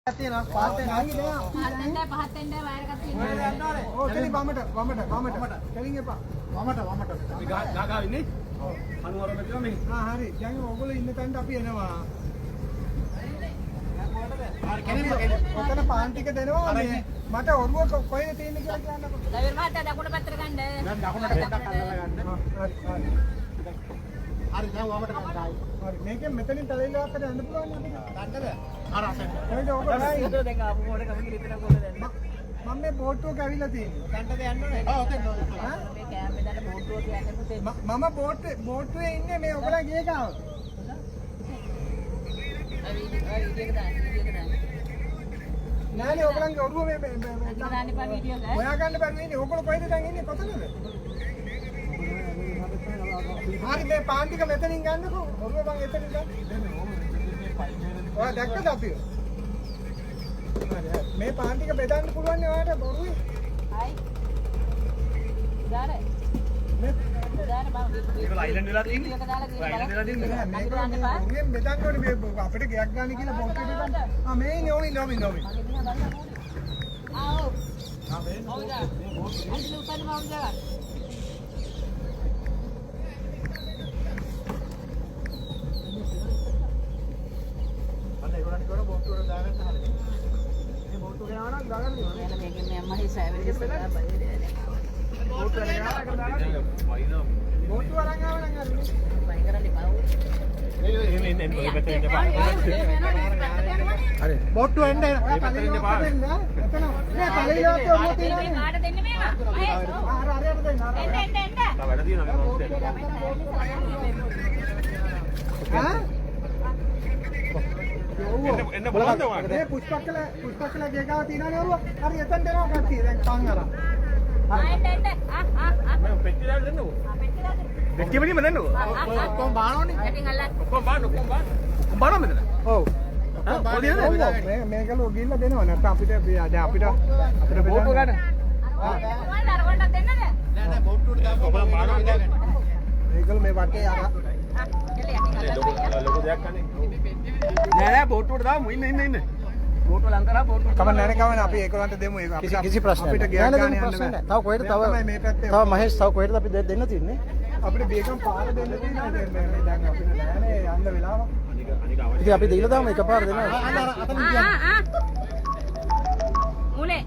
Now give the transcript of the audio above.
තියෙනවා පාත් වෙනවා පහත් වෙන්න වයරකක් තියෙනවා ඕ කෙලින් වමට කෙලින් එපා වමට අපි ගා ඉන්නේ අනුවර මෙතන මේ හරි දැන් ඔයගොල්ලෝ ඉන්න තැනට අපි එනවා හරි කෙලින් ඔතන පාන් ටික දෙනවා මේ මට ඔරුව කොහෙද තියෙන්නේ කියලා කියන්නකෝ දවල් මහත්තයා දකුණු පැත්තට ගන්න දැන් දකුණට පොඩ්ඩක් අල්ලලා ගන්න හරි දැන් වමට ගන්නයි හරි මේකෙන් මෙතනින් තලෙලා අතට යන්න පුළුවන් අපිට ගන්නද අර අසෙන් ඒක ඔක නයි දෙක ආපු මොඩ කමකින් ඉතන කොහෙද දැන් මම මේ බෝට්ටුවක ඇවිල්ලා තියෙන්නේ ගන්නද යන්න ඕනේ ආ ඔතෙන් ඈ මේ කෑම බෙදන්න බෝට්ටුව කියන්නේ පුතේ මම බෝට්ටුවේ ඉන්නේ මේ ඔයගොල්ලෝ ගියේ කාව වීඩියෝ දාන්න නෑනේ ඔයගොල්ලන්ගේ ඔරුව මේ දාන්න එපා වීඩියෝ එක හොයා ගන්න බැරි ඉන්නේ ඔයගොල්ලෝ කොහෙද දැන් ඉන්නේ කොතනද හරි මේ පාන් ටික මෙතනින් ගන්නකෝ ඔරුව මං එතනින් ගන්න ඔයා දැක්කද අපි හරි මේ පාන් ටික බෙදන්න පුළුවන් නේ ඔයාලට බොරුයි හයි දාර මේ දාර බං ඒක අයිලන්ඩ් වෙලා තියෙන්නේ ඒක දාලා තියෙන්නේ අයිලන්ඩ් වෙලා තියෙන්නේ මේක දාන්න එපා මේක බෙදන්න ඕනේ මේ අපිට ගයක් ගන්න කියලා බොක්කේ බෙදන්න මේ ඉන්නේ ඕනි ආව් මේ ඔව්දා අන්තිම උපන්න මවුන් දාගන්න බෝට්ටුවට දාගන්න හරියට. මේ බෝට්ටුව ගෙනාවා නම් දාගන්න ඕනේ. එයාලා මේකෙන් මේ අම්මා හිසාවෙන් ඉස්සරහා බයිද. බෝට්ටුව ගෙනාවා නම් දාගන්න. වයින්නවා. බෝට්ටුව අරන් ආව නම් හරි. බයි කරන්නේ පාව. එහෙම එන්න ඔය පැත්තේ ඉන්න පාව. හරි. බෝට්ටුව එන්න ඔය පැත්තේ ඉන්න පාව. එතන මේ පළේලවත් ඔන්න තියෙනවා. මේ කාට දෙන්නේ මේවා? අර අරයට දෙන්න. එන්න. තා වැඩ තියෙනවා මේ ඈ එන්න බලන්න ඔයාලට මේ පුෂ්පක්කල ගේගාව තියනනේ ඔරුව හරි එතෙන් දෙනවා කට්ටිය දැන් පන් අරන් එන්න මම පෙට්ටි දාන්න දෙන්නකෝ පෙට්ටි දාන්න පෙට්ටි වලින්ම දෙන්නකෝ ඔක්කොම බානවනේ යටින් අල්ලන්න ඔක්කොම බාන මෙතන ඔව් මේකලෝ ගිහිල්ලා දෙනවා නැත්නම් අපිට දැන් අපිට බෝට්ටුව ගන්න ඔයාලා අර වණ්ඩක් දෙන්නද නෑ බෝට්ටුවට දාන්න ඔබලා බානවනේ මේකලෝ මේ වටේ ලොකු දෙයක් කන්නේ නෑ බෝට්ටුවට දාමු ඉන්න බෝට්ටුව ලං කරලා බෝට්ටුව කම නෑ කවන්න අපි ඒකලන්ට දෙමු ඒක අපි කිසි ප්‍රශ්නයක් අපිට ගියක් ගන්න යන්න බෑ තව කොහෙද තව මහේෂ් තව කොහෙද අපි දෙන්න තියෙන්නේ අපිට බේගම් පාර දෙන්න තියෙනවා දැන් අපිට නෑනේ යන්න වෙලාව ඉතින් අපි දීලා දාමු එකපාර දෙනවා අතන මුලේ